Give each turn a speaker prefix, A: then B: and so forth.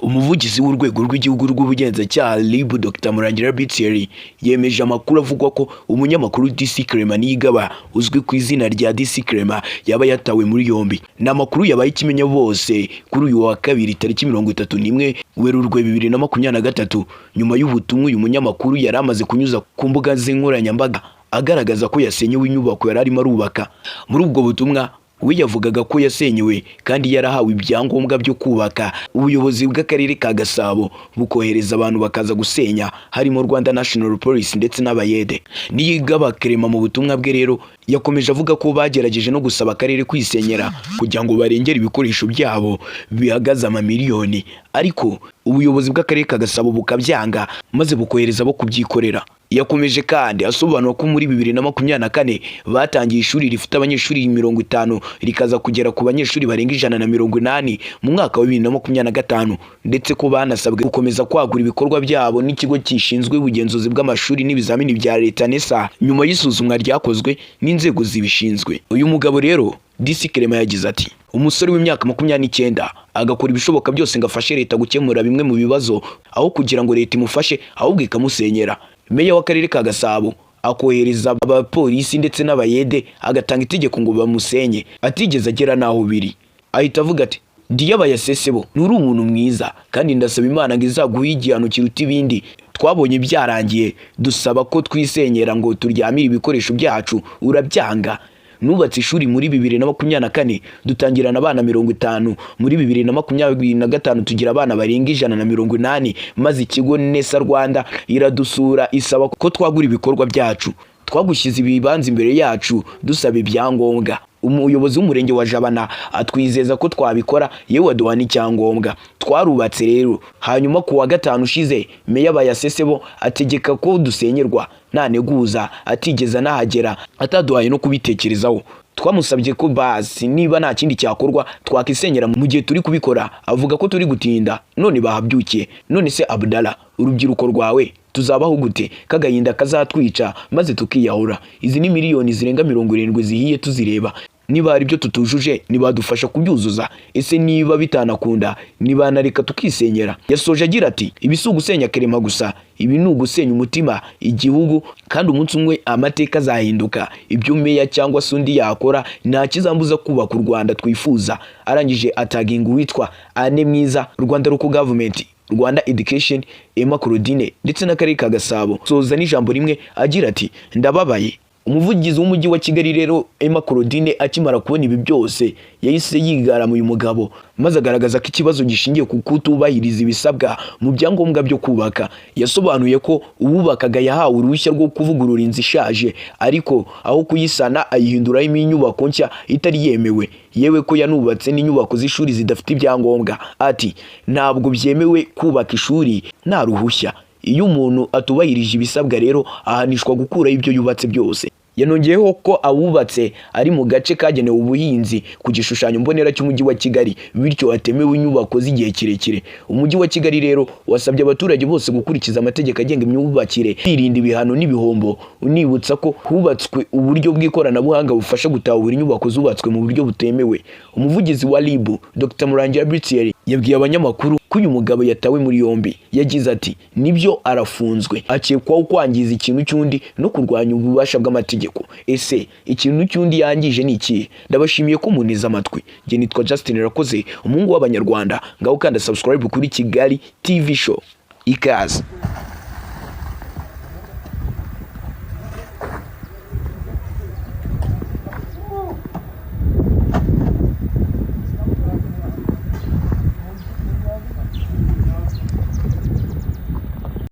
A: Umuvugizi w'urwego rw'igihugu rw'ubugenzacyaha RIB Dr Murangira Bitseri yemeje amakuru avugwa ko umunyamakuru DC Clement Niyigaba uzwi ku izina rya DC Clement yaba yatawe muri yombi. N'amakuru yabaye ikimenya bose kuri uyu wa kabiri tariki 31 Werurwe 2023 nyuma y'ubutumwa uyu munyamakuru yari amaze kunyuza ku mbuga z'inkoranyambaga agaragaza ko yasenyewe inyubako yari arimo arubaka. Muri ubwo butumwa we yavugaga ko yasenyewe kandi yarahawe ibyangombwa byo kubaka. Ubuyobozi bw'akarere ka Gasabo bukohereza abantu bakaza gusenya, harimo Rwanda National Police ndetse n'abayede. Niyigaba Clement mu butumwa bwe rero yakomeje avuga ko bagerageje no gusaba akarere kwisenyera kugira ngo barengere ibikoresho byabo bihagaze amamiliyoni, ariko ubuyobozi bw'akarere ka Gasabo bukabyanga maze bukohereza abo kubyikorera. Yakomeje kandi asobanura ko muri 2024 batangiye ishuri rifite abanyeshuri 50 rikaza kugera ku banyeshuri barenga 180 mu mwaka wa 2025, ndetse ko banasabwe gukomeza kwagura ibikorwa byabo n'ikigo kishinzwe ubugenzuzi bw'amashuri n'ibizamini bya leta NESA nyuma y'isuzumwa ryakozwe n'inzego zibishinzwe. Uyu mugabo rero DC Clement yagize ati: umusore w'imyaka 29 agakora ibishoboka byose ngo afashe leta gukemura bimwe mu bibazo aho kugira ngo leta imufashe ahubwo ikamusenyera. Meya w'akarere ka Gasabo akohereza abapolisi ndetse n'abayede agatanga itegeko ngo bamusenye, atigeze agera naho biri. Ahita avuga ati: Ndiyabaya Sesebo nuri umuntu mwiza kandi ndasaba Imana ngo izaguhe igihano kiruta ibindi. Twabonye byarangiye dusaba ko twisenyera ngo turyamire ibikoresho byacu, urabyanga. Nubatse ishuri muri 2024 dutangirana abana 50, muri 2025 tugira abana barenga 180, maze ikigo NESA Rwanda iradusura isaba ko twagura ibikorwa byacu. Twagushyize ibibanza imbere yacu dusaba ibyangombwa. Umuyobozi w'umurenge wa Jabana atwizeza ko twabikora, yewe aduha n'icyangombwa. Twarubatse rero, hanyuma ku wa gatanu ushize Meya Bayasesebo ategeka ko dusenyerwa nta neguza, atigeze nahagera, ataduhaye no kubitekerezaho. Twamusabye ko basi niba nta kindi cyakorwa twakisenyera mu gihe turi kubikora, avuga ko turi gutinda. None bahabyukiye. None se Abdallah, urubyiruko rwawe tuzabaho gute? Kagahinda kazatwica maze tukiyahura. Izi ni miliyoni zirenga 70 zihiye tuzireba. Niba hari ibyo tutujuje nibadufasha kubyuzuza. Ese niba bitanakunda nibanareka tukisenyera. Yasoje agira ati: ibisugusenya Clement gusa, ibi ni ugusenya umutima, igihugu, kandi umunsi umwe amateka azahinduka. Ibyo meya cyangwa se undi yakora nta kizambuza kubaka u Rwanda twifuza. Arangije ataginga witwa Ane Mwiza, Rwanda Local Government, Rwanda Education, Emma Claudine ndetse n'akarere ka Gasabo. Soza n'ijambo rimwe agira ati: ndababaye. Umuvugizi w'umujyi wa Kigali rero Emma Claudine akimara kubona ibi byose yahise yigara mu uyu mugabo maze agaragaza ko ikibazo gishingiye ku kutubahiriza ibisabwa mu byangombwa byo kubaka. Yasobanuye ko uwubakaga yahawe uruhushya rwo kuvugurura inzu ishaje, ariko aho kuyisana ayihinduraho inyubako nshya itari yemewe, yewe ko yanubatse n'inyubako z'ishuri zidafite ibyangombwa. Ati: ntabwo byemewe kubaka ishuri nta ruhushya. Iyo umuntu atubahirije ibisabwa rero ahanishwa gukuraho ibyo yubatse byose. Yanongeyeho ko awubatse ari mu gace kagenewe ubuhinzi ku gishushanyo mbonera cy'umujyi wa Kigali, bityo atemewe inyubako z'igihe kirekire. Umujyi wa Kigali rero wasabye abaturage bose gukurikiza amategeko agenga imyubakire, kwirinda ibihano n'ibihombo, unibutsa ko hubatswe uburyo bw'ikoranabuhanga bufasha gutahura inyubako zubatswe mu buryo butemewe. Umuvugizi wa RIB Dr Murangira Bitseri yabwiye abanyamakuru ko uyu mugabo yatawe muri yombi. Yagize ati: nibyo arafunzwe, akekwaho kwangiza ikintu cy'undi no kurwanya ububasha bw'amategeko. Ese ikintu cy'undi yangije ni iki? Ndabashimiye ko muniza amatwi. Nge nitwa Justin Rakoze, umuhungu w'Abanyarwanda. Ngaho kandi subscribe kuri Kigali TV Show. Ikaze.